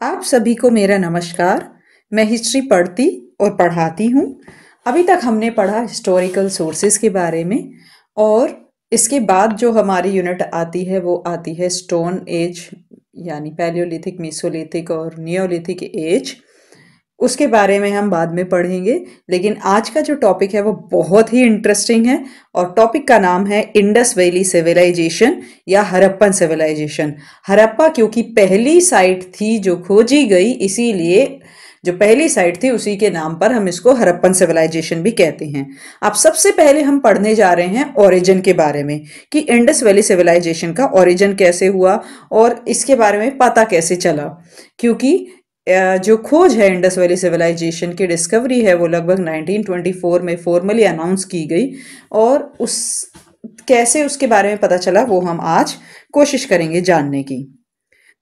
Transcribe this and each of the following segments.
आप सभी को मेरा नमस्कार। मैं हिस्ट्री पढ़ती और पढ़ाती हूँ। अभी तक हमने पढ़ा हिस्टोरिकल सोर्सेज के बारे में और इसके बाद जो हमारी यूनिट आती है वो आती है स्टोन एज, यानी पैलियोलिथिक, मेसोलिथिक और नियोलिथिक एज। उसके बारे में हम बाद में पढ़ेंगे, लेकिन आज का जो टॉपिक है वो बहुत ही इंटरेस्टिंग है और टॉपिक का नाम है इंडस वैली सिविलाइजेशन या हड़प्पन सिविलाइजेशन। हड़प्पा क्योंकि पहली साइट थी जो खोजी गई, इसीलिए जो पहली साइट थी उसी के नाम पर हम इसको हड़प्पन सिविलाइजेशन भी कहते हैं। अब सबसे पहले हम पढ़ने जा रहे हैं ओरिजिन के बारे में कि इंडस वैली सिविलाइजेशन का ओरिजिन कैसे हुआ और इसके बारे में पता कैसे चला। क्योंकि जो खोज है इंडस वैली सिविलाइजेशन की डिस्कवरी है वो लगभग 1924 में फॉर्मली अनाउंस की गई और उस कैसे उसके बारे में पता चला वो हम आज कोशिश करेंगे जानने की।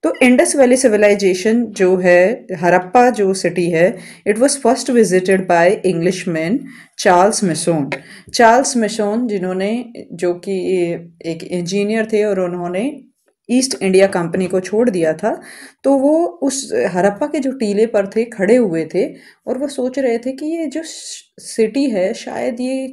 तो इंडस वैली सिविलाइजेशन जो है, हड़प्पा जो सिटी है, it was first visited by Englishman Charles Masson. Charles Masson जिन्होंने, जो कि एक इंजीनियर थे और उन्होंने ईस्ट इंडिया कंपनी को छोड़ दिया था, तो वो उस हड़प्पा के जो टीले पर थे, खड़े हुए थे और वो सोच रहे थे कि ये जो सिटी है शायद ये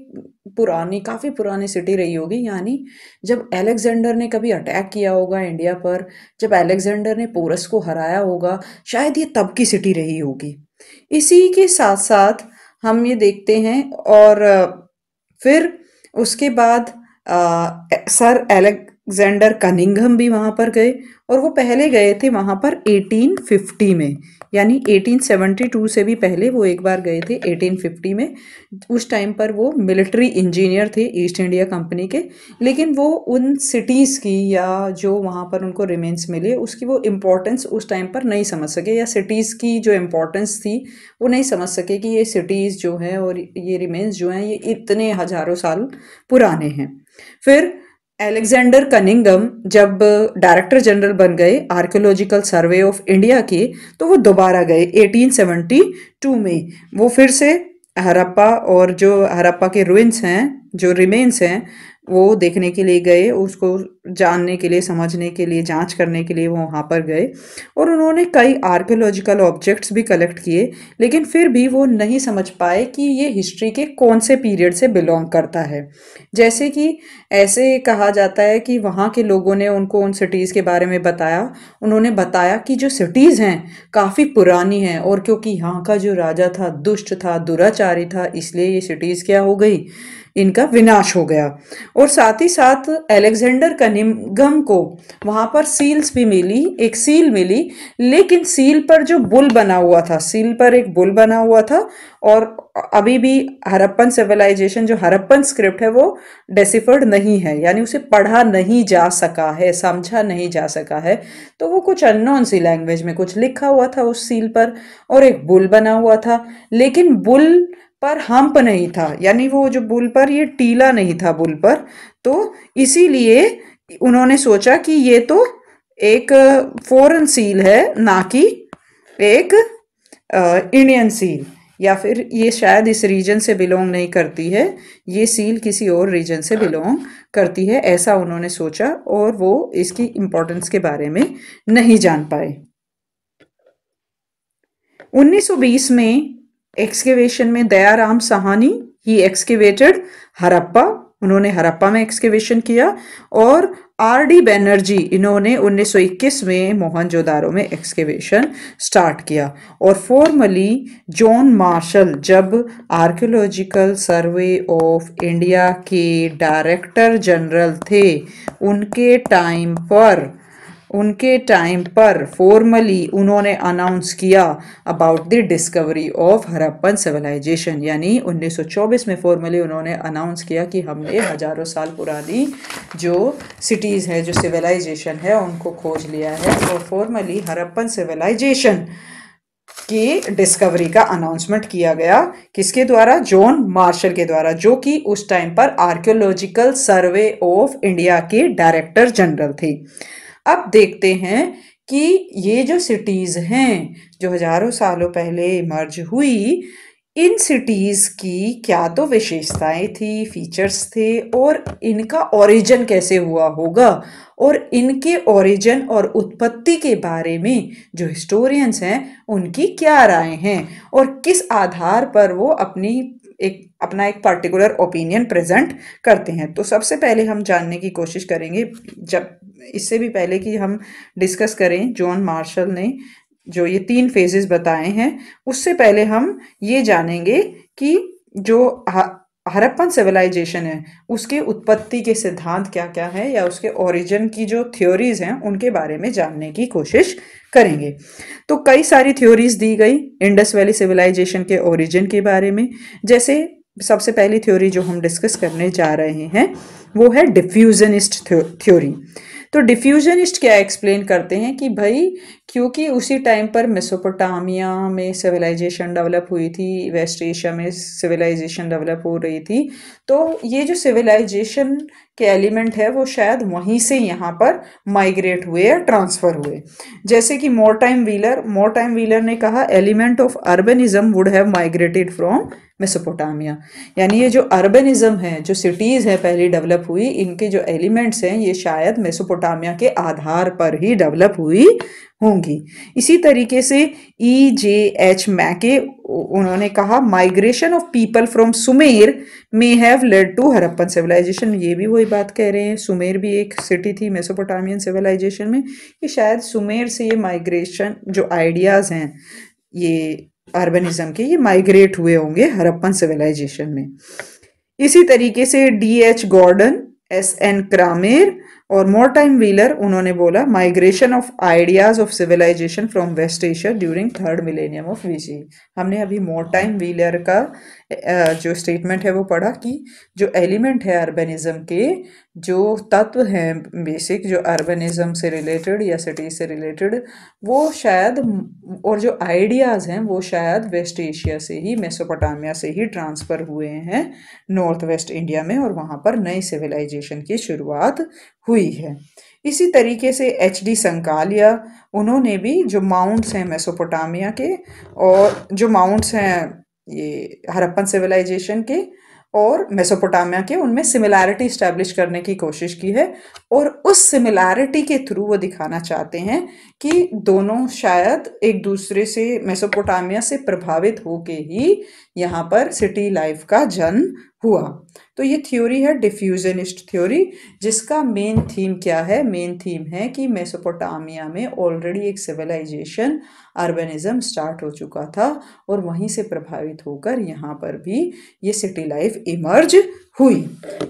पुरानी, काफ़ी पुरानी सिटी रही होगी। यानी जब अलेक्जेंडर ने कभी अटैक किया होगा इंडिया पर, जब अलेक्जेंडर ने पोरस को हराया होगा, शायद ये तब की सिटी रही होगी। इसी के साथ साथ हम ये देखते हैं और फिर उसके बाद सर एलेक्जेंडर कनिंघम भी वहाँ पर गए और वो पहले गए थे वहाँ पर 1850 में, यानी 1872 से भी पहले वो एक बार गए थे 1850 में। उस टाइम पर वो मिलिट्री इंजीनियर थे ईस्ट इंडिया कंपनी के, लेकिन वो उन सिटीज़ की या जो वहाँ पर उनको रिमेन्स मिले उसकी वो इम्पोर्टेंस उस टाइम पर नहीं समझ सके, या सिटीज़ की जो इम्पोर्टेंस थी वो नहीं समझ सके कि ये सिटीज़ जो हैं और ये रिमेन्स जो हैं ये इतने हज़ारों साल पुराने हैं। फिर एलेक्जेंडर कनिंघम जब डायरेक्टर जनरल बन गए आर्कियोलॉजिकल सर्वे ऑफ इंडिया के, तो वो दोबारा गए 1872 में। वो फिर से हड़प्पा और जो हड़प्पा के रुइंस हैं, जो रिमेन्स हैं, वो देखने के लिए गए, उसको जानने के लिए, समझने के लिए, जांच करने के लिए वो वहाँ पर गए और उन्होंने कई आर्कियोलॉजिकल ऑब्जेक्ट्स भी कलेक्ट किए, लेकिन फिर भी वो नहीं समझ पाए कि ये हिस्ट्री के कौन से पीरियड से बिलोंग करता है। जैसे कि ऐसे कहा जाता है कि वहाँ के लोगों ने उनको उन सिटीज़ के बारे में बताया, उन्होंने बताया कि जो सिटीज़ हैं काफ़ी पुरानी हैं और क्योंकि यहाँ का जो राजा था दुष्ट था, दुराचारी था, इसलिए ये सिटीज़ क्या हो गई, इनका विनाश हो गया। और साथ ही साथ अलेक्जेंडर कनिंघम को वहाँ पर सील्स भी मिली, एक सील मिली, लेकिन सील पर जो बुल बना हुआ था, सील पर एक बुल बना हुआ था और अभी भी हड़प्पन सिविलाइजेशन, जो हड़प्पन स्क्रिप्ट है वो डेसिफर्ड नहीं है, यानी उसे पढ़ा नहीं जा सका है, समझा नहीं जा सका है। तो वो कुछ अननोन सी लैंग्वेज में कुछ लिखा हुआ था उस सील पर और एक बुल बना हुआ था, लेकिन बुल पर हम्प नहीं था, यानी वो जो बुल पर ये टीला नहीं था बुल पर। तो इसीलिए उन्होंने सोचा कि ये तो एक फॉरेन सील है, ना कि एक इंडियन सील, या फिर ये शायद इस रीजन से बिलोंग नहीं करती है, ये सील किसी और रीजन से बिलोंग करती है, ऐसा उन्होंने सोचा और वो इसकी इम्पोर्टेंस के बारे में नहीं जान पाए। 1920 में एक्सकेवेशन में दयाराम साहनी ही एक्सकेवेटेड हड़प्पा, उन्होंने हड़प्पा में एक्सकेवेशन किया, और आर डी बैनर्जी इन्होंने 1921 में मोहनजोदारो में एक्सकेवेशन स्टार्ट किया। और फॉर्मली जॉन मार्शल जब आर्कियोलॉजिकल सर्वे ऑफ इंडिया के डायरेक्टर जनरल थे, उनके टाइम पर फॉर्मली उन्होंने अनाउंस किया about the discovery of Harappan civilisation, यानी 1924 में फॉर्मली उन्होंने अनाउंस किया कि हमने हजारों साल पुरानी जो सिटीज़ है, जो सिविलाइजेशन है, उनको खोज लिया है। और फॉर्मली हड़प्पन सिविलाइजेशन की डिस्कवरी का अनाउंसमेंट किया गया, किसके द्वारा? जॉन मार्शल के द्वारा, जो कि उस टाइम पर आर्कियोलॉजिकल सर्वे ऑफ इंडिया के डायरेक्टर जनरल थे। अब देखते हैं कि ये जो सिटीज़ हैं जो हजारों सालों पहले मर्ज हुई, इन सिटीज की क्या तो विशेषताएं थी, फीचर्स थे, और इनका ओरिजिन कैसे हुआ होगा, और इनके ओरिजिन और उत्पत्ति के बारे में जो हिस्टोरियंस हैं उनकी क्या राय हैं, और किस आधार पर वो अपना एक पर्टिकुलर ओपिनियन प्रेजेंट करते हैं। तो सबसे पहले हम जानने की कोशिश करेंगे, जब इससे भी पहले कि हम डिस्कस करें जॉन मार्शल ने जो ये 3 फेजेस बताए हैं, उससे पहले हम ये जानेंगे कि जो हड़प्पन सिविलाइजेशन है उसके उत्पत्ति के सिद्धांत क्या क्या है, या उसके ओरिजिन की जो थ्योरीज हैं उनके बारे में जानने की कोशिश करेंगे। तो कई सारी थ्योरीज दी गई इंडस वैली सिविलाइजेशन के ओरिजिन के बारे में। जैसे सबसे पहली थ्योरी जो हम डिस्कस करने जा रहे हैं वो है डिफ्यूजनिस्ट थ्योरी। तो डिफ्यूजनिस्ट क्या एक्सप्लेन करते हैं कि भाई क्योंकि उसी टाइम पर मेसोपोटामिया में सिविलाइजेशन डेवलप हुई थी, वेस्ट एशिया में सिविलाइजेशन डेवलप हो रही थी, तो ये जो सिविलाइजेशन के एलिमेंट है वो शायद वहीं से यहाँ पर माइग्रेट हुए या ट्रांसफर हुए। जैसे कि मोरटाइम व्हीलर ने कहा element of urbanism would have migrated from Mesopotamia. यानी ये जो अर्बनिज्म है, जो सिटीज़ है पहले डेवलप हुई, इनके जो एलिमेंट्स हैं ये शायद मेसोपोटामिया के आधार पर ही डेवलप हुई होंगी। इसी तरीके से E.J.H. मैके उन्होंने कहा migration of people from Sumer may have led to Harappan civilisation. ये भी वही बात कह रहे हैं, सुमेर भी एक सिटी थी मेसोपोटामियन सिविलाइजेशन में, कि शायद सुमेर से ये माइग्रेशन जो आइडियाज़ हैं ये अर्बनिज्म के, ये माइग्रेट हुए होंगे हड़प्पन सिविलाइजेशन में। इसी तरीके से D.H. Gordon, S.N. क्रामेर और मोरटाइम व्हीलर उन्होंने बोला migration of ideas of civilisation from West Asia during 3rd millennium of BC। हमने अभी मोरटाइम व्हीलर का जो स्टेटमेंट है वो पढ़ा कि जो एलिमेंट है अर्बनिज्म के, जो तत्व हैं बेसिक जो अर्बनिज्म से रिलेटेड या सिटीज से रिलेटेड, वो शायद, और जो आइडियाज़ हैं वो शायद वेस्ट एशिया से ही, मेसोपोटामिया से ही ट्रांसफ़र हुए हैं नॉर्थ वेस्ट इंडिया में, और वहाँ पर नई सिविलाइजेशन की शुरुआत हुई है। इसी तरीके से H.D. संकालिया, उन्होंने भी जो माउंट्स हैं मेसोपोटामिया के और जो माउंट्स हैं ये हड़प्पन सिविलाइजेशन के और मेसोपोटामिया के, उनमें सिमिलैरिटी इस्टेब्लिश करने की कोशिश की है, और उस सिमिलैरिटी के थ्रू वो दिखाना चाहते हैं कि दोनों शायद एक दूसरे से, मेसोपोटामिया से प्रभावित होके ही यहाँ पर सिटी लाइफ का जन्म हुआ। तो ये थ्योरी है डिफ्यूजनिस्ट थ्योरी, जिसका मेन थीम क्या है? मेन थीम है कि मेसोपोटामिया में ऑलरेडी एक सिविलाइजेशन, अर्बनिज्म स्टार्ट हो चुका था, और वहीं से प्रभावित होकर यहाँ पर भी ये सिटी लाइफ इमर्ज हुई।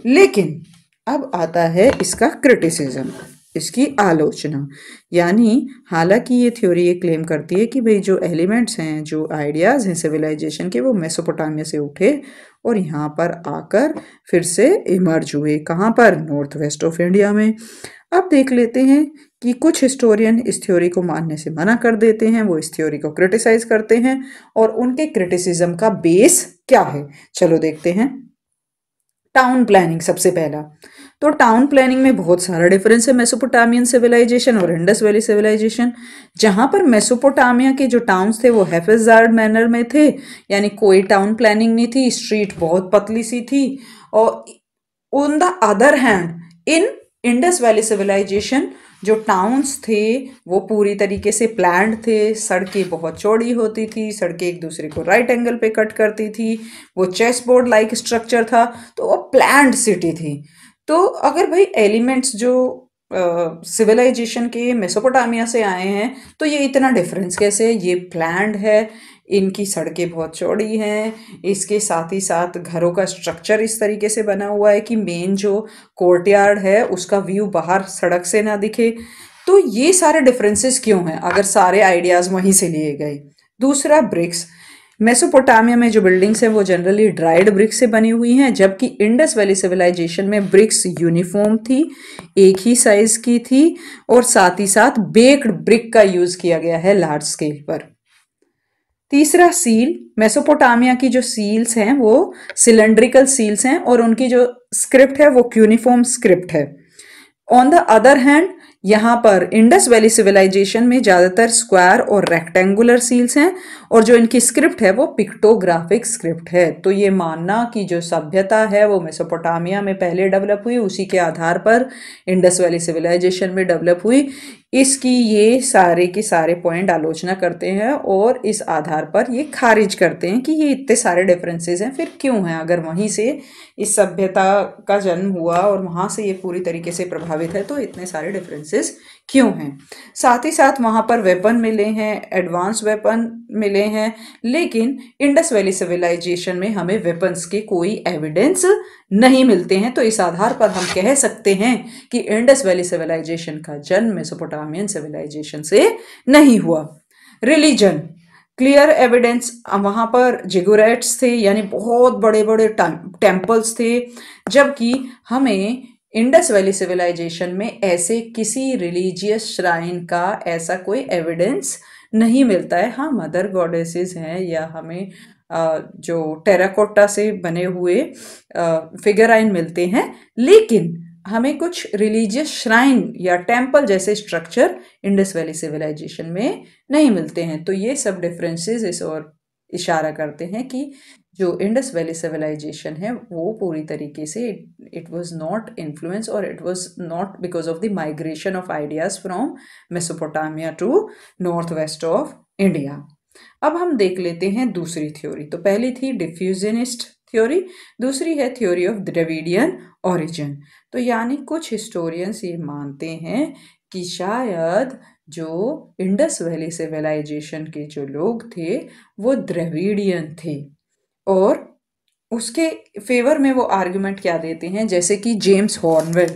लेकिन अब आता है इसका क्रिटिसिज्म, इसकी आलोचना। यानी हालांकि ये थ्योरी ये क्लेम करती है कि भाई जो एलिमेंट्स हैं, जो आइडियाज़ हैं सिविलाइजेशन के, वो मेसोपोटामिया से उठे और यहाँ पर आकर फिर से इमर्ज हुए। कहाँ पर? नॉर्थ वेस्ट ऑफ इंडिया में। अब देख लेते हैं कि कुछ हिस्टोरियन इस थ्योरी को मानने से मना कर देते हैं, वो इस थ्योरी को क्रिटिसाइज करते हैं, और उनके क्रिटिसिज्म का बेस क्या है चलो देखते हैं। टाउन प्लानिंग सबसे पहला। तो टाउन प्लानिंग में बहुत सारा डिफरेंस है मेसोपोटामियन सिविलाइजेशन और इंडस वैली सिविलाइजेशन। जहां पर मेसोपोटामिया के जो टाउन्स थे वो हैफेजार्ड मैनर में थे, यानी कोई टाउन प्लानिंग नहीं थी, स्ट्रीट बहुत पतली सी थी। और on the other hand in Indus valley civilisation जो टाउन्स थे वो पूरी तरीके से प्लान्ड थे, सड़कें बहुत चौड़ी होती थी, सड़कें एक दूसरे को राइट एंगल पे कट करती थी, वो चेस बोर्ड लाइक स्ट्रक्चर था, तो वो प्लान्ड सिटी थी। तो अगर भाई एलिमेंट्स जो सिविलाइजेशन के मेसोपोटामिया से आए हैं, तो ये इतना डिफरेंस कैसे है? ये प्लान्ड है, इनकी सड़कें बहुत चौड़ी हैं, इसके साथ ही साथ घरों का स्ट्रक्चर इस तरीके से बना हुआ है कि मेन जो कोर्टयार्ड है उसका व्यू बाहर सड़क से ना दिखे। तो ये सारे डिफरेंसेस क्यों हैं अगर सारे आइडियाज़ वहीं से लिए गए? दूसरा, ब्रिक्स। मेसोपोटामिया में जो बिल्डिंग्स हैं वो जनरली ड्राइड ब्रिक्स से बनी हुई हैं, जबकि इंडस वैली सिविलाइजेशन में ब्रिक्स यूनिफॉर्म थी, एक ही साइज की थी, और साथ ही साथ बेक्ड ब्रिक का यूज किया गया है लार्ज स्केल पर। तीसरा, सील। मेसोपोटामिया की जो सील्स हैं वो सिलेंड्रिकल सील्स हैं, और उनकी जो स्क्रिप्ट है वो क्यूनिफॉर्म स्क्रिप्ट है। ऑन द अदर हैंड यहाँ पर इंडस वैली सिविलाइजेशन में ज़्यादातर स्क्वायर और रेक्टेंगुलर सील्स हैं, और जो इनकी स्क्रिप्ट है वो पिक्टोग्राफिक स्क्रिप्ट है। तो ये मानना कि जो सभ्यता है वो मेसोपोटामिया में पहले डेवलप हुई, उसी के आधार पर इंडस वैली सिविलाइजेशन में डेवलप हुई, इसकी ये सारे के सारे पॉइंट आलोचना करते हैं और इस आधार पर ये खारिज करते हैं कि ये इतने सारे डिफरेंसेस हैं फिर क्यों हैं, अगर वहीं से इस सभ्यता का जन्म हुआ और वहाँ से ये पूरी तरीके से प्रभावित है तो इतने सारे डिफरेंसेस क्यों हैं। साथ ही साथ वहाँ पर वेपन मिले हैं, एडवांस वेपन मिले हैं, लेकिन इंडस वैली सिविलाइजेशन में हमें वेपन्स के कोई एविडेंस नहीं मिलते हैं। तो इस आधार पर हम कह सकते हैं कि इंडस वैली सिविलाइजेशन का जन्म मेसोपोटामियन सिविलाइजेशन से नहीं हुआ। रिलीजन, क्लियर एविडेंस, वहाँ पर जिगुरैट्स थे यानी बहुत बड़े बड़े टेम्पल्स थे, जबकि हमें इंडस वैली सिविलाइजेशन में ऐसे किसी रिलीजियस श्राइन का ऐसा कोई एविडेंस नहीं मिलता है। हाँ, मदर गॉडेसेस हैं या हमें जो टेराकोटा से बने हुए फिगराइन मिलते हैं, लेकिन हमें कुछ रिलीजियस श्राइन या टेम्पल जैसे स्ट्रक्चर इंडस वैली सिविलाइजेशन में नहीं मिलते हैं। तो ये सब डिफरेंसेस इस ओर इशारा करते हैं कि जो इंडस वैली सिविलाइजेशन है वो पूरी तरीके से इट वाज नॉट इन्फ्लुएंस और it was not because of the migration of ideas from Mesopotamia to north west of India. अब हम देख लेते हैं दूसरी थ्योरी। तो पहली थी डिफ्यूजनिस्ट थ्योरी, दूसरी है थ्योरी ऑफ द्रविडियन ओरिजिन। तो यानी कुछ हिस्टोरियंस ये मानते हैं कि शायद जो इंडस वैली सिविलाइजेशन के जो लोग थे वो द्रविडियन थे, और उसके फेवर में वो आर्गुमेंट क्या देते हैं, जैसे कि जेम्स हॉर्नवेल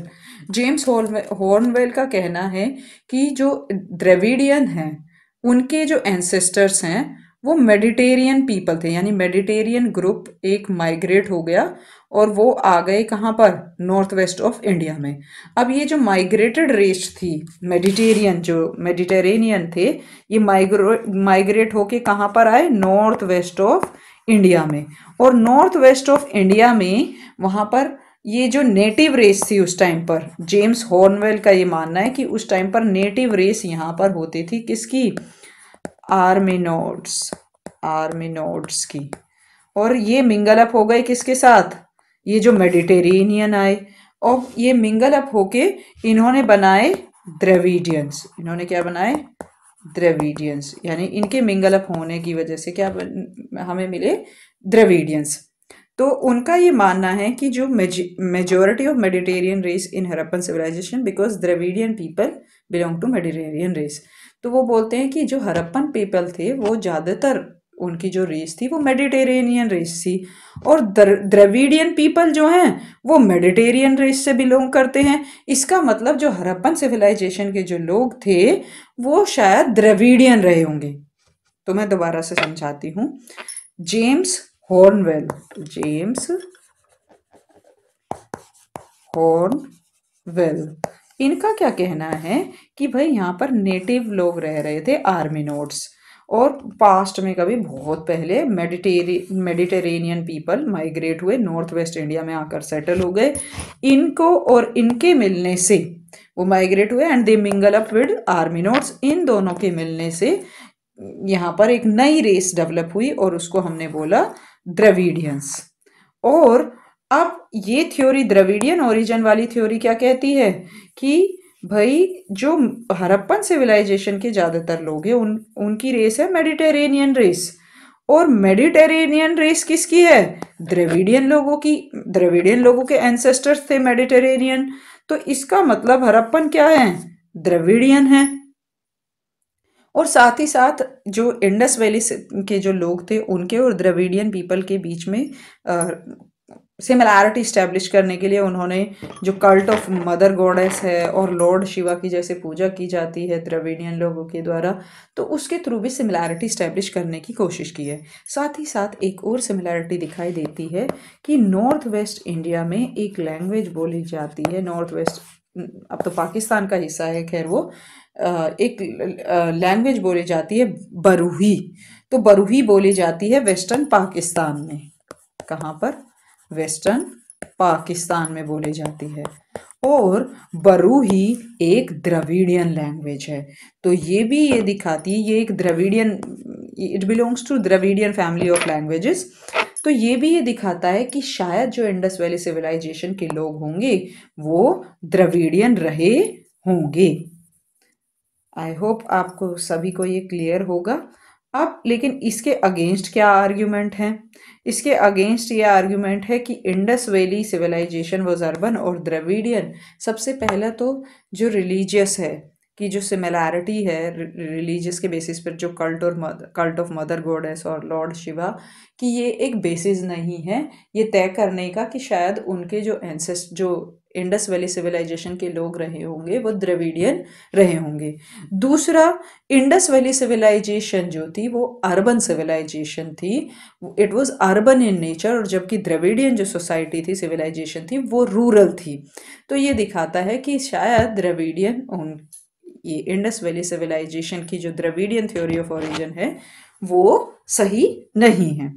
का कहना है कि जो द्रविडियन हैं उनके जो एंसेस्टर्स हैं वो मेडिटेरियन पीपल थे, यानी मेडिटेरियन ग्रुप एक माइग्रेट हो गया और वो आ गए कहाँ पर, नॉर्थ वेस्ट ऑफ इंडिया में। अब ये जो माइग्रेटेड रेस थी मेडिटेरेनियन थे, ये माइग्रेट होके कहाँ पर आए, नॉर्थ वेस्ट ऑफ इंडिया में। और नॉर्थ वेस्ट ऑफ इंडिया में वहाँ पर ये जो नेटिव रेस थी उस टाइम पर, जेम्स हॉर्नवेल का ये मानना है कि उस टाइम पर नेटिव रेस यहाँ पर होती थी किसकी, आर्मिनोड्स की। और ये मिंगल अप हो गए किसके साथ, ये जो मेडिटेरेनियन आए, और ये मिंगल अप होके इन्होंने बनाए द्रविडियंस। इन्होंने क्या बनाए, द्रविडियंस, यानी इनके मिंगल अप होने की वजह से क्या हमें मिले, द्रविडियंस। तो उनका ये मानना है कि जो majority of Mediterranean race in Harappan civilisation because Dravidian people belong to Mediterranean race. तो वो बोलते हैं कि जो हरप्पन पीपल थे वो ज़्यादातर उनकी जो रेस थी वो मेडिटेरेनियन रेस थी, और द्रविडियन पीपल जो हैं वो मेडिटेरियन रेस से बिलोंग करते हैं। इसका मतलब जो हरप्पन सिविलाइजेशन के जो लोग थे वो शायद द्रविडियन रहे होंगे। तो मैं दोबारा से समझाती हूँ। जेम्स हॉर्नवेल इनका क्या कहना है कि भाई यहाँ पर नेटिव लोग रह रहे थे आर्मिनोड्स, और पास्ट में कभी बहुत पहले मेडिटेरेनियन पीपल माइग्रेट हुए, नॉर्थ वेस्ट इंडिया में आकर सेटल हो गए। इनको और इनके मिलने से वो माइग्रेट हुए and they mingle up with Armenoids. इन दोनों के मिलने से यहाँ पर एक नई रेस डेवलप हुई और उसको हमने बोला द्रविडियंस। और अब ये थ्योरी, द्रविडियन ओरिजिन वाली थ्योरी क्या कहती है कि भाई जो हरप्पन सिविलाइजेशन के ज़्यादातर लोग हैं उनकी रेस है मेडिटेरेनियन रेस, और मेडिटेरेनियन रेस किसकी है, द्रविडियन लोगों की। द्रविडियन लोगों के एंसेस्टर्स थे मेडिटेरेनियन, तो इसका मतलब हरप्पन क्या है, द्रविडियन है। और साथ ही साथ जो इंडस वैली के जो लोग थे उनके और द्रविडियन पीपल के बीच में सिमिलैरिटी इस्टेब्लिश करने के लिए उन्होंने जो कल्ट ऑफ मदर गॉडेस है और लॉर्ड शिवा की जैसे पूजा की जाती है द्रविडियन लोगों के द्वारा, तो उसके थ्रू भी सिमिलैरिटी इस्टेब्लिश करने की कोशिश की है। साथ ही साथ एक और सिमिलैरिटी दिखाई देती है कि नॉर्थ वेस्ट इंडिया में एक लैंग्वेज बोली जाती है, नॉर्थ वेस्ट अब तो पाकिस्तान का हिस्सा है, खैर वो एक लैंग्वेज बोली जाती है बरूही। तो बरूही बोली जाती है वेस्टर्न पाकिस्तान में, कहाँ पर, वेस्टर्न पाकिस्तान में बोली जाती है, और बरूही एक द्रविडियन लैंग्वेज है। तो ये भी ये दिखाती है ये एक Dravidian it belongs to Dravidian family of languages. तो ये भी ये दिखाता है कि शायद जो इंडस वैली सिविलाइजेशन के लोग होंगे वो द्रविडियन रहे होंगे। आई होप आपको सभी को ये क्लियर होगा। अब लेकिन इसके अगेंस्ट क्या आर्ग्यूमेंट है? इसके अगेंस्ट ये आर्ग्यूमेंट है कि Indus valley civilisation was urban और द्रविडियन। सबसे पहला तो जो रिलीजियस है कि जो सिमिलैरिटी है रिलीजियस के बेसिस पर, जो कल्ट ऑफ मदर गॉडेस और लॉर्ड शिवा, कि ये एक बेसिस नहीं है ये तय करने का कि शायद उनके जो इंडस वैली सिविलाइजेशन के लोग रहे होंगे वो द्रविडियन रहे होंगे। दूसरा, इंडस वैली सिविलाइजेशन जो थी वो अर्बन सिविलाइजेशन थी, it was urban in nature, और जबकि द्रविडियन जो सोसाइटी थी, सिविलाइजेशन थी, वो रूरल थी। तो ये दिखाता है कि शायद द्रविडियन ये इंडस वैली सिविलाइजेशन की जो द्रविडियन थ्योरी ऑफ ओरिजिन है वो सही नहीं है।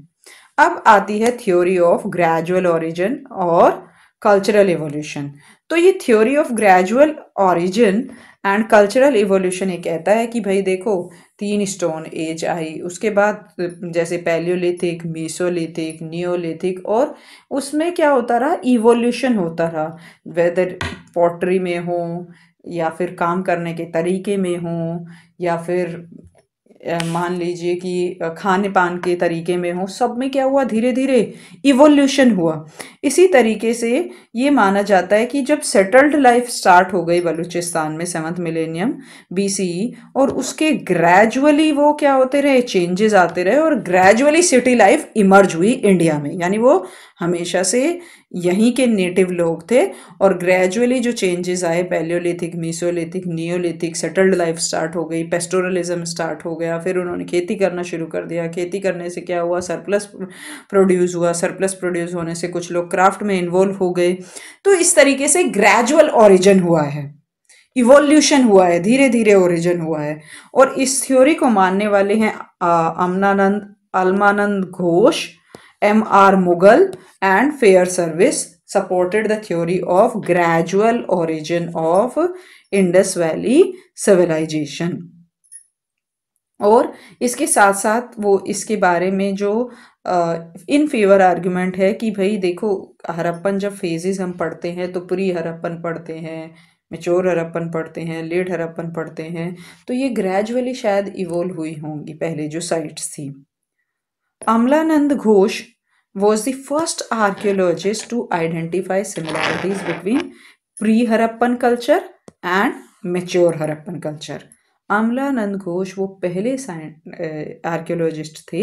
अब आती है थ्योरी ऑफ ग्रेजुअल ओरिजिन और कल्चरल इवोल्यूशन। तो ये theory of gradual origin and cultural evolution ये कहता है कि भाई देखो, 3 स्टोन एज आई, उसके बाद जैसे पैलियोलिथिक, मीसोलिथिक, नियोलिथिक, और उसमें क्या होता रहा, इवोल्यूशन होता रहा, वेदर पॉटरी में हो या फिर काम करने के तरीके में हो या फिर मान लीजिए कि खाने पान के तरीके में हो, सब में क्या हुआ, धीरे धीरे इवोल्यूशन हुआ। इसी तरीके से ये माना जाता है कि जब सेटल्ड लाइफ स्टार्ट हो गई बलूचिस्तान में 7th मिलेनियम BCE, और उसके ग्रेजुअली वो क्या होते रहे, चेंजेस आते रहे, और ग्रेजुअली सिटी लाइफ इमर्ज हुई इंडिया में। यानी वो हमेशा से यहीं के नेटिव लोग थे, और ग्रेजुअली जो चेंजेस आए, Palaeolithic, Mesolithic, Neolithic, settled life start हो गई, पेस्टोरलिज्म स्टार्ट हो गया, फिर उन्होंने खेती करना शुरू कर दिया। खेती करने से क्या हुआ, सरप्लस प्रोड्यूस हुआ, सरप्लस प्रोड्यूस होने से कुछ लोग क्राफ्ट में इन्वॉल्व हो गए। तो इस तरीके से ग्रेजुअल ओरिजिन हुआ है, इवोल्यूशन हुआ है, धीरे धीरे ओरिजिन हुआ है। और इस थ्योरी को मानने वाले हैं अलमानंद Ghosh, M.R. Mughal and Fair Service supported the theory of gradual origin of Indus Valley civilization। और इसके साथ साथ वो इसके बारे में जो इन फेवर आर्ग्यूमेंट है कि भाई देखो, हड़प्पन जब फेजेस हम पढ़ते हैं तो प्री हड़प्पन पढ़ते हैं, मेच्योर हड़प्पन पढ़ते हैं, लेट हड़प्पन पढ़ते हैं, तो ये ग्रेजुअली शायद इवोल्व हुई होंगी पहले जो साइट्स थी। Amlanand Ghosh was the first archaeologist to identify similarities between pre-Harappan culture and mature Harappan culture। Amalanand Ghosh वो पहले आर्कियोलॉजिस्ट थे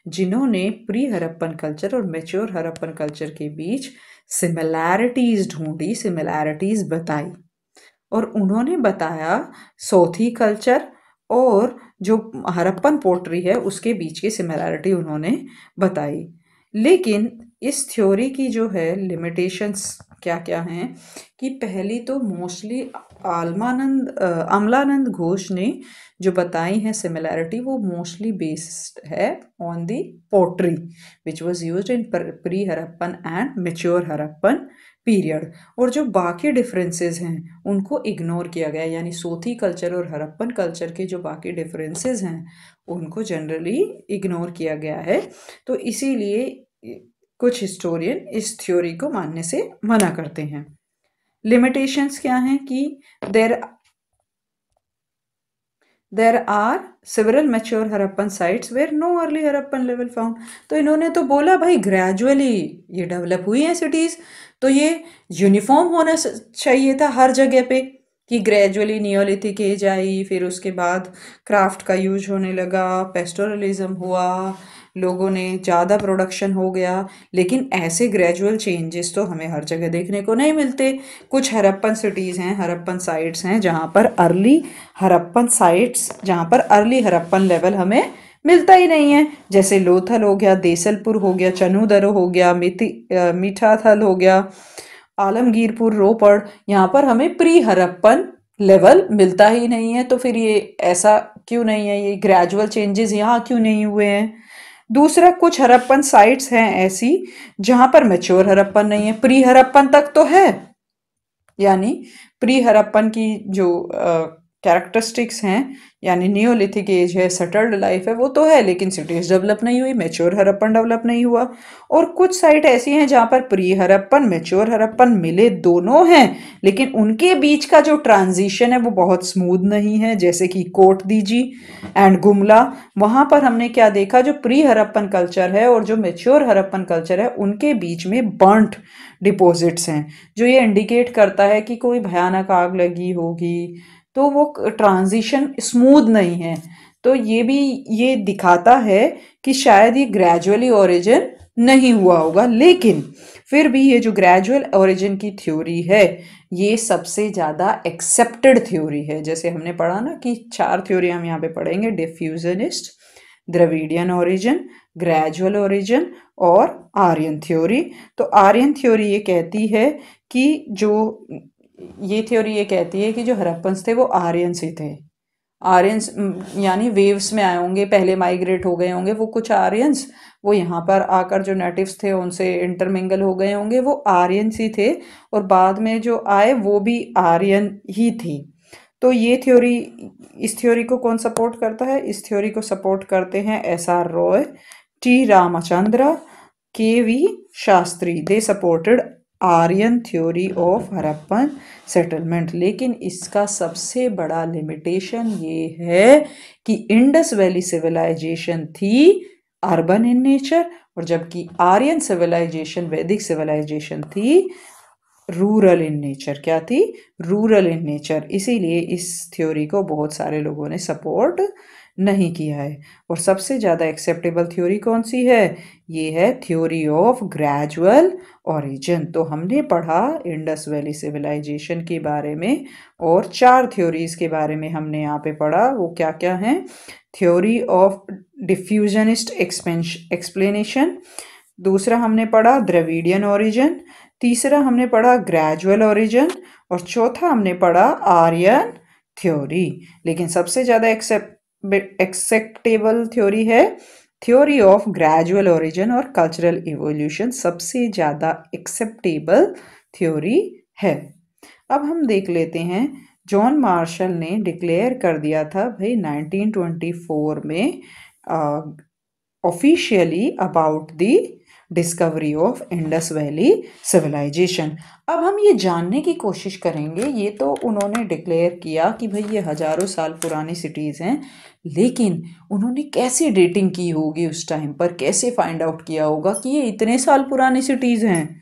जिन्होंने प्री हरप्पन कल्चर और मेच्योर हरप्पन कल्चर के बीच सिमिलैरिटीज ढूंढी, सिमिलैरिटीज बताई, और उन्होंने बताया सोथी कल्चर और जो हरप्पन पोट्री है उसके बीच की सिमिलैरिटी उन्होंने बताई। लेकिन इस थ्योरी की जो है लिमिटेशंस क्या क्या हैं कि पहली तो मोस्टली अमलानंद घोष ने जो बताई है सिमिलैरिटी वो मोस्टली बेस्ड है on the pottery which was used in pre Harappan and mature Harappan period, और जो बाकी डिफरेंसेस हैं उनको इग्नोर किया गया। यानी सोथी कल्चर और हरप्पन कल्चर के जो बाकी डिफरेंसेस हैं उनको जनरली इग्नोर किया गया है। तो इसीलिए कुछ हिस्टोरियन इस थ्योरी को मानने से मना करते हैं। लिमिटेशंस क्या हैं कि there are several mature Harappan sites where no early Harappan level found। तो इन्होंने तो बोला भाई ग्रेजुअली ये डेवलप हुई हैं सिटीज़, तो ये यूनिफॉर्म होना चाहिए था हर जगह पे कि ग्रेजुअली नियोलिथिक एज आई, फिर उसके बाद क्राफ्ट का यूज होने लगा, पेस्टोरलिज्म हुआ, लोगों ने ज़्यादा प्रोडक्शन हो गया। लेकिन ऐसे ग्रेजुअल चेंजेस तो हमें हर जगह देखने को नहीं मिलते। कुछ हरप्पन सिटीज़ हैं, हरप्पन साइट्स हैं जहाँ पर अर्ली हरप्पन लेवल हमें मिलता ही नहीं है, जैसे लोथल हो गया, देसलपुर हो गया, चनूदरो हो गया, मीठाथल हो गया, आलमगीरपुर, रोपड़, यहाँ पर हमें प्री हरप्पन लेवल मिलता ही नहीं है। तो फिर ये ऐसा क्यों नहीं है, ये ग्रेजुअल चेंजेस यहाँ क्यों नहीं हुए हैं? दूसरा, कुछ हरप्पन साइट्स हैं ऐसी जहां पर मैच्योर हरप्पन नहीं है, प्री हरप्पन तक तो है। यानी प्री हरप्पन की जो कैरेक्टरिस्टिक्स हैं, यानी नियोलिथिक एज है, सेटल्ड लाइफ है, वो तो है, लेकिन सिटीज डेवलप नहीं हुई, मैच्योर हड़प्पन डेवलप नहीं हुआ। और कुछ साइट ऐसी हैं जहाँ पर प्री हड़प्पन मैच्योर हड़प्पन मिले दोनों हैं, लेकिन उनके बीच का जो ट्रांजिशन है वो बहुत स्मूथ नहीं है, जैसे कि कोट दीजी एंड गुमला। वहाँ पर हमने क्या देखा, जो प्री हड़प्पन कल्चर है और जो मैच्योर हड़प्पन कल्चर है उनके बीच में बर्न्ट डिपॉजिट्स हैं, जो ये इंडिकेट करता है कि कोई भयानक आग लगी होगी, तो वो ट्रांजिशन स्मूथ नहीं है। तो ये दिखाता है कि शायद ये ग्रेजुअली ओरिजिन नहीं हुआ होगा, लेकिन फिर भी ये जो ग्रेजुअल ओरिजिन की थ्योरी है ये सबसे ज़्यादा एक्सेप्टेड थ्योरी है। जैसे हमने पढ़ा ना कि 4 थ्योरी हम यहाँ पे पढ़ेंगे, डिफ्यूजनिस्ट, द्रविडियन ओरिजिन, ग्रेजुअल ओरिजिन और आर्यन थ्योरी। तो आर्यन थ्योरी ये कहती है कि जो हड़प्पन्स थे वो आर्यंस ही थे। आर्यंस यानी वेव्स में आए होंगे, पहले माइग्रेट हो गए होंगे वो कुछ आर्यंस, वो यहाँ पर आकर जो नेटिव्स थे उनसे इंटरमिंगल हो गए होंगे, वो आर्यंस ही थे, और बाद में जो आए वो भी आर्यन ही थी। तो ये थ्योरी, इस थ्योरी को कौन सपोर्ट करता है? इस थ्योरी को सपोर्ट करते हैं SR Roy, T Ramachandra, KV Shastri. They supported Aryan theory of Harappan settlement. लेकिन इसका सबसे बड़ा लिमिटेशन ये है कि इंडस वैली सिविलाइजेशन थी अर्बन इन नेचर, और जबकि आर्यन सिविलाइजेशन, वैदिक सिविलाइजेशन थी रूरल इन नेचर। क्या थी? Rural in nature. इसीलिए इस थ्योरी को बहुत सारे लोगों ने सपोर्ट नहीं किया है। और सबसे ज़्यादा एक्सेप्टेबल थ्योरी कौन सी है? ये है थ्योरी ऑफ ग्रेजुअल ओरिजिन। तो हमने पढ़ा इंडस वैली सिविलाइजेशन के बारे में, और 4 थ्योरीज के बारे में हमने यहाँ पे पढ़ा। वो क्या क्या हैं? थ्योरी ऑफ डिफ्यूजनिस्ट एक्सप्लेनेशन, दूसरा हमने पढ़ा द्रविडियन ओरिजिन, तीसरा हमने पढ़ा ग्रेजुअल ओरिजिन, और चौथा हमने पढ़ा आर्यन थ्योरी। लेकिन सबसे ज़्यादा एक्सेप्टेबल थ्योरी है थ्योरी ऑफ ग्रेजुअल ओरिजिन और कल्चरल इवोल्यूशन, सबसे ज़्यादा एक्सेप्टेबल थ्योरी है। अब हम देख लेते हैं, जॉन मार्शल ने डिक्लेयर कर दिया था भाई 1924 में officially about the discovery of Indus valley civilisation. अब हम ये जानने की कोशिश करेंगे, ये तो उन्होंने डिक्लेयर किया कि भाई ये हजारों साल पुरानी सिटीज़ हैं, लेकिन उन्होंने कैसे डेटिंग की होगी उस टाइम पर, कैसे फाइंड आउट किया होगा कि ये इतने साल पुरानी सिटीज़ हैं?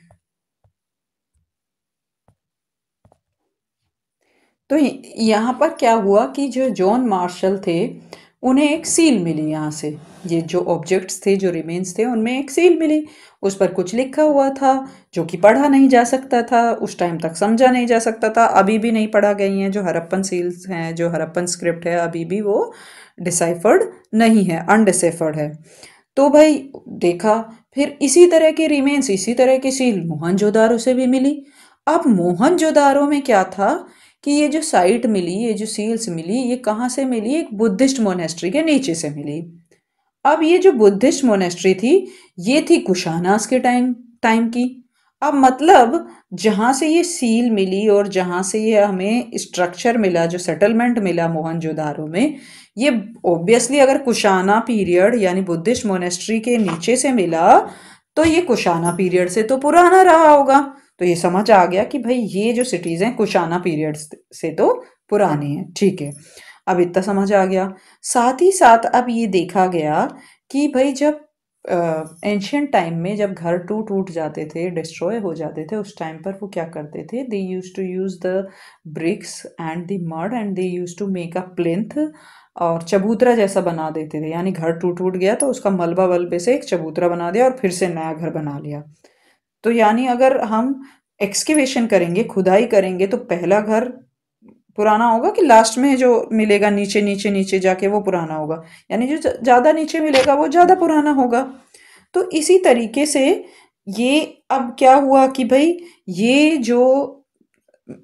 तो यहाँ पर क्या हुआ कि जो जॉन मार्शल थे उन्हें एक सील मिली यहाँ से। ये जो ऑब्जेक्ट्स थे, जो रिमेन्स थे, उनमें एक सील मिली, उस पर कुछ लिखा हुआ था जो कि पढ़ा नहीं जा सकता था, उस टाइम तक समझा नहीं जा सकता था, अभी भी नहीं पढ़ा गई हैं। जो हड़प्पन सील्स हैं, जो हड़प्पन स्क्रिप्ट है, अभी भी वो डिसाइफर्ड नहीं है, अनडिसाइफर्ड है। तो भाई देखा, फिर इसी तरह के रिमेन्स, इसी तरह की सील मोहनजोदारो से भी मिली। अब मोहनजोदारो में क्या था कि ये जो साइट मिली, ये जो सील्स मिली, ये कहाँ से मिली? एक बुद्धिस्ट मोनेस्ट्री के नीचे से मिली। अब ये जो बुद्धिस्ट मोनेस्ट्री थी, ये थी कुशानास के टाइम टाइम की। अब मतलब जहाँ से ये सील मिली और जहाँ से ये हमें स्ट्रक्चर मिला, जो सेटलमेंट मिला मोहनजोदारो में, ये ऑब्वियसली अगर कुशाना पीरियड यानी बुद्धिस्ट मोनेस्ट्री के नीचे से मिला, तो ये कुशाना पीरियड से तो पुराना रहा होगा। तो ये समझ आ गया कि भाई ये जो सिटीज हैं कुशाना पीरियड से तो पुरानी है। ठीक है, अब इतना समझ आ गया। साथ ही साथ अब ये देखा गया कि भाई जब एंशियंट टाइम में जब घर टूट जाते थे, डिस्ट्रॉय हो जाते थे, उस टाइम पर वो क्या करते थे? They use to use the bricks and the mud and they use to make a plinth, और चबूतरा जैसा बना देते थे। यानी घर टूट गया तो उसका मलबा वलबे से एक चबूतरा बना दिया और फिर से नया घर बना लिया। तो यानी अगर हम एक्सकेवेशन करेंगे, खुदाई करेंगे, तो पहला घर पुराना होगा कि लास्ट में जो मिलेगा नीचे नीचे नीचे जाके वो पुराना होगा? यानी जो ज़्यादा नीचे मिलेगा वो ज़्यादा पुराना होगा। तो इसी तरीके से ये अब क्या हुआ कि भाई ये जो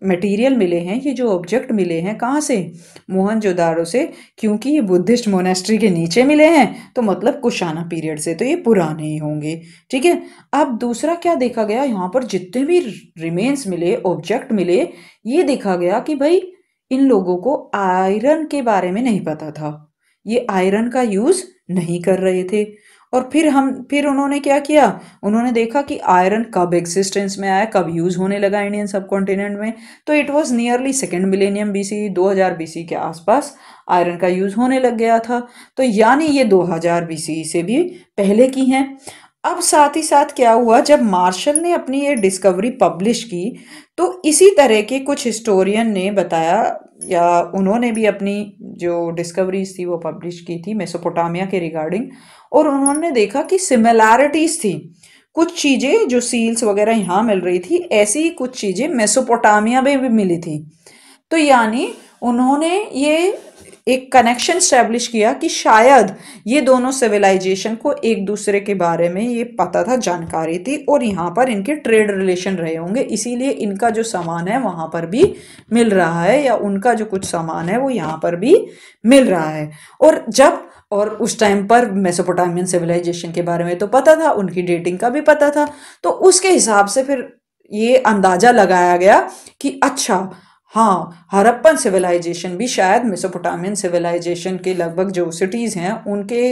मटेरियल मिले हैं, ये जो ऑब्जेक्ट मिले हैं, कहाँ से? मोहनजोदारो से। क्योंकि ये बुद्धिस्ट मोनेस्ट्री के नीचे मिले हैं, तो मतलब कुशाना पीरियड से, तो ये पुराने ही होंगे। ठीक है। अब दूसरा क्या देखा गया, यहाँ पर जितने भी रिमेन्स मिले, ऑब्जेक्ट मिले, ये देखा गया कि भाई इन लोगों को आयरन के बारे में नहीं पता था, ये आयरन का यूज नहीं कर रहे थे। और फिर उन्होंने क्या किया, उन्होंने देखा कि आयरन कब एग्जिस्टेंस में आया, कब यूज होने लगा इंडियन सब कॉन्टिनेंट में। तो it was nearly second millennium BC, 2000 BC के आसपास आयरन का यूज होने लग गया था। तो यानी ये 2000 बीसी से भी पहले की हैं। अब साथ ही साथ क्या हुआ, जब मार्शल ने अपनी ये डिस्कवरी पब्लिश की तो इसी तरह के कुछ हिस्टोरियन ने बताया, या उन्होंने भी अपनी जो डिस्कवरीज थी वो पब्लिश की थी मेसोपोटामिया के रिगार्डिंग। और उन्होंने देखा कि सिमिलैरिटीज थी, कुछ चीजें जो सील्स वगैरह यहाँ मिल रही थी, ऐसी ही कुछ चीजें मेसोपोटामिया में भी मिली थी। तो यानी उन्होंने ये एक कनेक्शन स्टैब्लिश किया कि शायद ये दोनों सिविलाइजेशन को एक दूसरे के बारे में ये पता था, जानकारी थी, और यहाँ पर इनके ट्रेड रिलेशन रहे होंगे, इसीलिए इनका जो सामान है वहाँ पर भी मिल रहा है, या उनका जो कुछ सामान है वो यहाँ पर भी मिल रहा है। और उस टाइम पर मेसोपोटामियन सिविलाइजेशन के बारे में तो पता था, उनकी डेटिंग का भी पता था। तो उसके हिसाब से फिर ये अंदाजा लगाया गया कि अच्छा हाँ, हड़प्पन सिविलाइजेशन भी शायद मेसोपोटामियन सिविलाइजेशन के लगभग जो सिटीज हैं उनके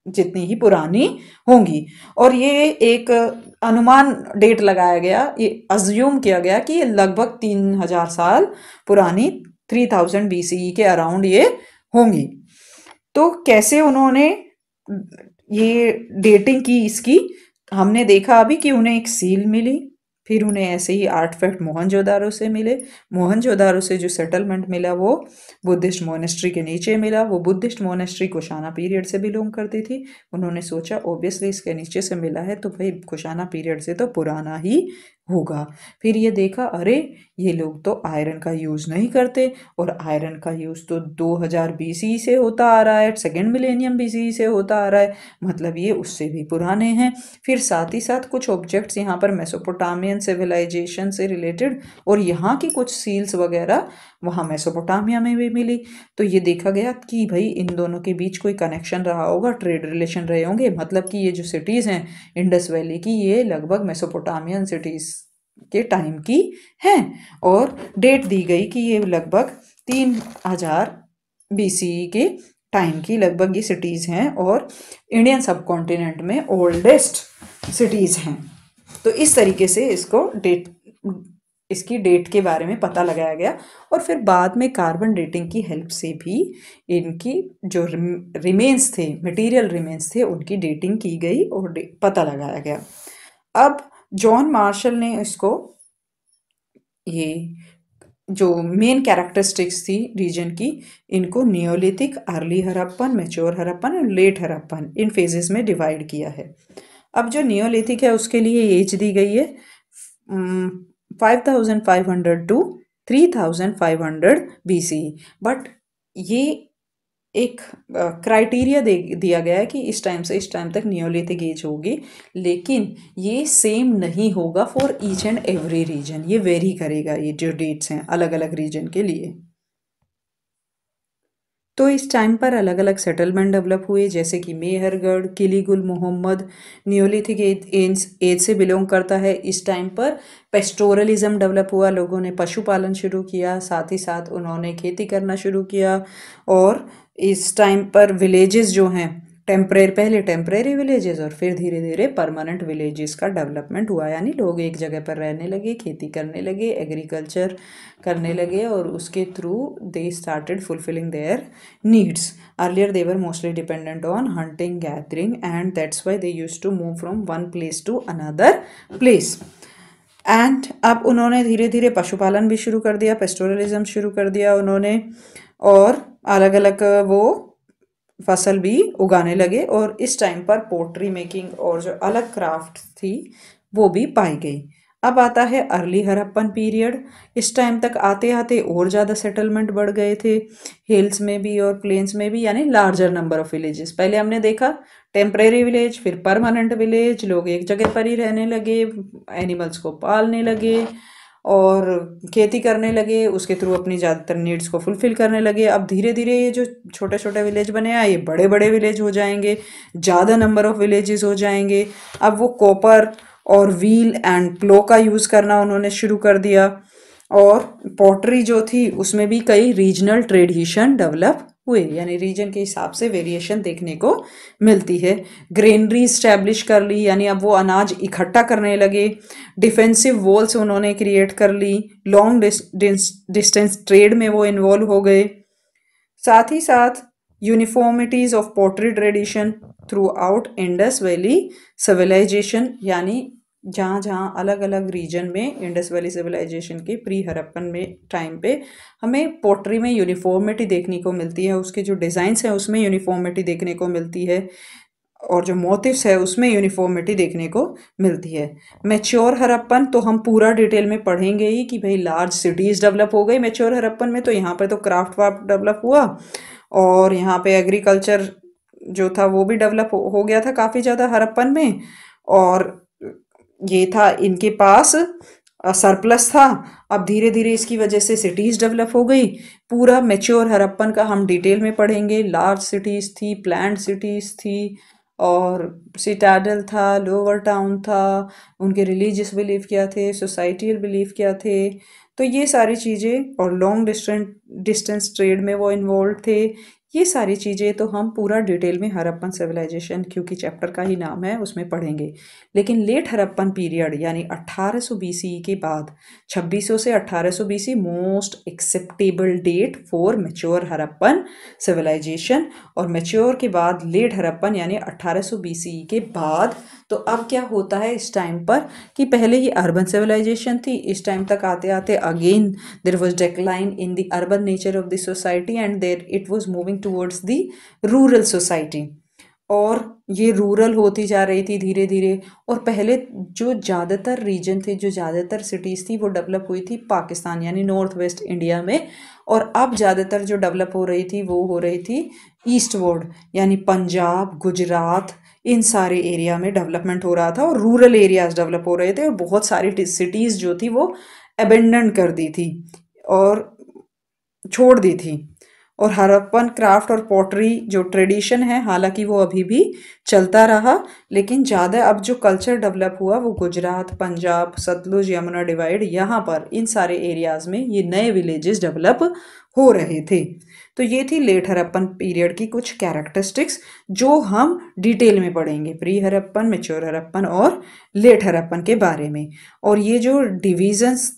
जितनी ही पुरानी होंगी। और ये एक अनुमान डेट लगाया गया, ये अज्यूम किया गया कि ये लगभग 3000 साल पुरानी, 3000 बीसीई के अराउंड ये होंगी। तो कैसे उन्होंने ये डेटिंग की इसकी, हमने देखा अभी कि उन्हें एक सील मिली, फिर उन्हें ऐसे ही आर्टिफैक्ट मोहनजोदारो से मिले। मोहनजोदारो से जो सेटलमेंट मिला वो बुद्धिस्ट मोनेस्ट्री के नीचे मिला। वो बुद्धिस्ट मोनेस्ट्री कुशाना पीरियड से बिलोंग करती थी। उन्होंने सोचा ओबियसली इसके नीचे से मिला है तो भाई कुशाना पीरियड से तो पुराना ही होगा। फिर ये देखा, अरे ये लोग तो आयरन का यूज़ नहीं करते, और आयरन का यूज़ तो 2000 बीसी से होता आ रहा है, सेकेंड मिलेनियम बीसी से होता आ रहा है, मतलब ये उससे भी पुराने हैं। फिर साथ ही साथ कुछ ऑब्जेक्ट्स यहाँ पर मेसोपोटामियन सिविलाइजेशन से रिलेटेड, और यहाँ की कुछ सील्स वगैरह वहाँ मेसोपोटामिया में भी मिली। तो ये देखा गया कि भाई इन दोनों के बीच कोई कनेक्शन रहा होगा, ट्रेड रिलेशन रहे होंगे, मतलब कि ये जो सिटीज़ हैं इंडस वैली की, ये लगभग मेसोपोटामियन सिटीज़ के टाइम की हैं। और डेट दी गई कि ये लगभग 3000 बीसीई के टाइम की लगभग ये सिटीज़ हैं, और इंडियन सब कॉन्टिनेंट में ओल्डेस्ट सिटीज़ हैं। तो इस तरीके से इसकी डेट के बारे में पता लगाया गया। और फिर बाद में कार्बन डेटिंग की हेल्प से भी इनकी जो रिमेन्स थे, मटेरियल रिमेन्स थे, उनकी डेटिंग की गई और पता लगाया गया। अब जॉन मार्शल ने इसको, ये जो मेन कैरेक्टरिस्टिक्स थी रीजन की, इनको Neolithic, early Harappan, mature Harappan और लेट हड़प्पन, इन फेजेस में डिवाइड किया है। अब जो नियोलिथिक है उसके लिए एज दी गई है 5500 टू 3500 बीसी। बट ये एक क्राइटेरिया दिया गया है कि इस टाइम से इस टाइम तक नियोलिथिक एज होगी, लेकिन ये सेम नहीं होगा for each and every region, ये वेरी करेगा, ये जो डेट्स हैं अलग अलग रीजन के लिए। तो इस टाइम पर अलग अलग सेटलमेंट डेवलप हुए, जैसे कि मेहरगढ़, किलीगुल मोहम्मद नियोलिथिक एज से बिलोंग करता है। इस टाइम पर पेस्टोरलिज्म डेवलप हुआ, लोगों ने पशुपालन शुरू किया, साथ ही साथ उन्होंने खेती करना शुरू किया। और इस टाइम पर विलेजेस जो हैं पहले टेम्परेरी विलेजेस और फिर धीरे धीरे परमानेंट विलेजेस का डेवलपमेंट हुआ, यानी लोग एक जगह पर रहने लगे, खेती करने लगे, एग्रीकल्चर करने लगे, और उसके through they started fulfilling their needs. Earlier they were mostly dependent on hunting, gathering, and that's why they used to move from one place to another place. And अब उन्होंने धीरे धीरे पशुपालन भी शुरू कर दिया, पेस्टोरलिज्म शुरू कर दिया उन्होंने, और अलग अलग वो फसल भी उगाने लगे। और इस टाइम पर पोट्री मेकिंग और जो अलग क्राफ्ट थी वो भी पाई गई। अब आता है अर्ली हड़प्पन पीरियड। इस टाइम तक आते आते और ज़्यादा सेटलमेंट बढ़ गए थे, हिल्स में भी और प्लेन्स में भी, यानी लार्जर नंबर ऑफ विलेजेस। पहले हमने देखा टेम्परेरी विलेज, फिर परमानेंट विलेज, लोग एक जगह पर ही रहने लगे, एनिमल्स को पालने लगे और खेती करने लगे, उसके थ्रू अपनी ज़्यादातर नीड्स को फुलफ़िल करने लगे। अब धीरे धीरे ये जो छोटे छोटे विलेज बने हैं ये बड़े बड़े विलेज हो जाएंगे, ज़्यादा नंबर ऑफ विलेजेस हो जाएंगे। अब वो कॉपर और व्हील एंड प्लो का यूज़ करना उन्होंने शुरू कर दिया। और पॉटरी जो थी उसमें भी कई रीजनल ट्रेडिशन डेवलप हुए, यानी रीजन के हिसाब से वेरिएशन देखने को मिलती है। ग्रेनरी स्टैब्लिश कर ली, यानी अब वो अनाज इकट्ठा करने लगे। डिफेंसिव वॉल्स उन्होंने क्रिएट कर ली। लॉन्ग डिस्टेंस ट्रेड में वो इन्वॉल्व हो गए। साथ ही साथ uniformities of pottery tradition throughout Indus valley civilisation, यानी जहाँ जहाँ अलग अलग रीजन में इंडस वैली सिविलाइजेशन के प्री हड़प्पन में टाइम पे हमें पोट्री में यूनिफॉर्मिटी देखने को मिलती है, उसके जो डिज़ाइंस हैं उसमें यूनिफॉर्मिटी देखने को मिलती है, और जो मोटिव्स है उसमें यूनिफॉर्मिटी देखने को मिलती है। मैच्योर हड़प्पन तो हम पूरा डिटेल में पढ़ेंगे ही कि भाई लार्ज सिटीज़ डेवलप हो गई मैच्योर हड़प्पन में, तो यहाँ पे तो क्राफ्ट वार्ट डेवलप हुआ, और यहाँ पे एग्रीकल्चर जो था वो भी डेवलप हो गया था काफ़ी ज़्यादा हड़प्पन में। और ये था इनके पास सरप्लस था। अब धीरे धीरे इसकी वजह से सिटीज़ डेवलप हो गई। पूरा मैच्योर हड़प्पन का हम डिटेल में पढ़ेंगे। लार्ज सिटीज़ थी, प्लान्ड सिटीज़ थी, और सिटाडल था, लोअर टाउन था, उनके रिलीजियस बिलीफ क्या थे, सोसाइटियल बिलीफ क्या थे, तो ये सारी चीज़ें, और लॉन्ग डिस्टेंस ट्रेड में वो इन्वॉल्व थे। ये सारी चीज़ें तो हम पूरा डिटेल में हड़प्पन सिविलाइजेशन, क्योंकि चैप्टर का ही नाम है, उसमें पढ़ेंगे। लेकिन लेट हड़प्पन पीरियड यानी 1800 बीसी के बाद, 2600 से 1800 BC most acceptable date for mature Harappan civilisation. और मैच्योर के बाद लेट हड़प्पन यानी 1800 बीसी के बाद, तो अब क्या होता है इस टाइम पर कि पहले ये अर्बन सिविलाइजेशन थी, इस टाइम तक आते आते again there was decline in the urban nature of the society and there it was moving towards the rural society, और ये रूरल होती जा रही थी धीरे धीरे। और पहले जो ज़्यादातर रीजन थे, जो ज़्यादातर सिटीज़ थी, वो डेवलप हुई थी पाकिस्तान यानी नॉर्थ वेस्ट इंडिया में, और अब ज़्यादातर जो डेवलप हो रही थी वो हो रही थी ईस्टवर्ड, यानी पंजाब, गुजरात, इन सारे एरिया में डेवलपमेंट हो रहा था, और रूरल एरियाज डेवलप हो रहे थे, और बहुत सारी सिटीज़ जो थी वो अबेंडन कर दी थी और छोड़ दी थी। और हड़प्पन क्राफ्ट और पॉटरी जो ट्रेडिशन है, हालांकि वो अभी भी चलता रहा, लेकिन ज़्यादा अब जो कल्चर डेवलप हुआ वो गुजरात, पंजाब, सतलुज यमुना डिवाइड, यहाँ पर इन सारे एरियाज़ में ये नए विलेजेस डेवलप हो रहे थे। तो ये थी लेट हड़प्पन पीरियड की कुछ कैरेक्टरिस्टिक्स जो हम डिटेल में पढ़ेंगे, प्री हड़प्पन, मैच्योर हड़प्पन और लेट हड़प्पन के बारे में। और ये जो डिविजन्स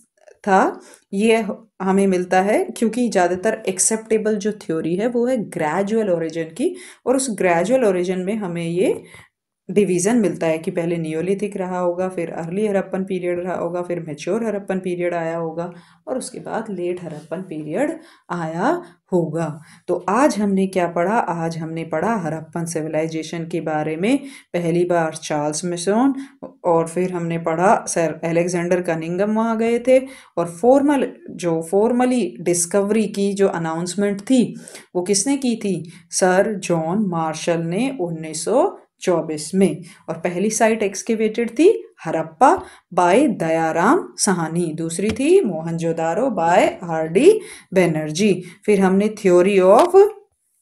था ये हमें मिलता है क्योंकि ज़्यादातर एक्सेप्टेबल जो थ्योरी है वो है ग्रेजुअल ओरिजिन की, और उस ग्रेजुअल ओरिजिन में हमें ये डिवीज़न मिलता है कि पहले नियोलिथिक रहा होगा, फिर अर्ली हड़प्पन पीरियड रहा होगा, फिर मैच्योर हड़प्पन पीरियड आया होगा, और उसके बाद लेट हड़प्पन पीरियड आया होगा। तो आज हमने क्या पढ़ा? आज हमने पढ़ा हड़प्पन सिविलाइजेशन के बारे में। पहली बार चार्ल्स मिशोन, और फिर हमने पढ़ा सर अलेक्जेंडर कनिंघम वहाँ गए थे, और फॉर्मली डिस्कवरी की जो अनाउंसमेंट थी वो किसने की थी? सर जॉन मार्शल ने 1924 में। और पहली साइट एक्सकेवेटेड थी हड़प्पा बाय दयाराम साहनी, दूसरी थी Mohenjodaro by R D Banerjee. फिर हमने थ्योरी ऑफ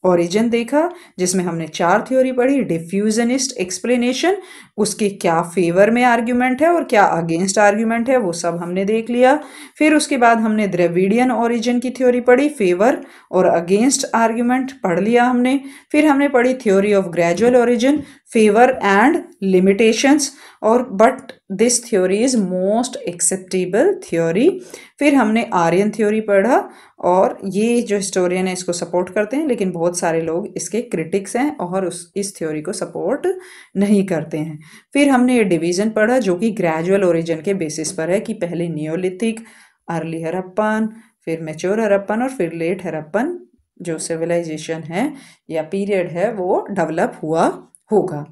ओरिजिन देखा जिसमें हमने 4 थ्योरी पढ़ी। डिफ्यूजनिस्ट एक्सप्लेनेशन, उसके क्या फेवर में आर्ग्यूमेंट है और क्या अगेंस्ट आर्ग्यूमेंट है वो सब हमने देख लिया। फिर उसके बाद हमने द्रविडियन ओरिजिन की थ्योरी पढ़ी, फेवर और अगेंस्ट आर्ग्यूमेंट पढ़ लिया हमने। फिर हमने पढ़ी theory of gradual origin, favour and limitations, और but this theory is most acceptable theory. फिर हमने आर्यन थ्योरी पढ़ा, और ये जो हिस्टोरियन है इसको सपोर्ट करते हैं, लेकिन बहुत सारे लोग इसके क्रिटिक्स हैं और इस थ्योरी को सपोर्ट नहीं करते हैं। फिर हमने ये डिवीज़न पढ़ा जो कि ग्रेजुअल ओरिजिन के बेसिस पर है कि पहले नियोलिथिक, अर्ली हड़प्पन, फिर मैच्योर हड़प्पन और फिर लेट हड़प्पन जो सिविलाइजेशन है या पीरियड है वो डेवलप हुआ होगा।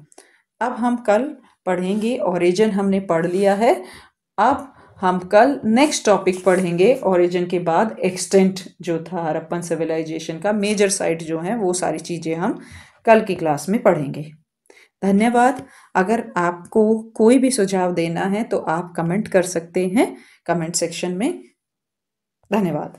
अब हम कल पढ़ेंगे ओरिजिन, हमने पढ़ लिया है। अब हम कल नेक्स्ट टॉपिक पढ़ेंगे ओरिजिन के बाद एक्सटेंट जो था हड़प्पन सिविलाइजेशन का, मेजर साइट जो हैं वो सारी चीज़ें हम कल की क्लास में पढ़ेंगे। धन्यवाद। अगर आपको कोई भी सुझाव देना है तो आप कमेंट कर सकते हैं कमेंट सेक्शन में। धन्यवाद।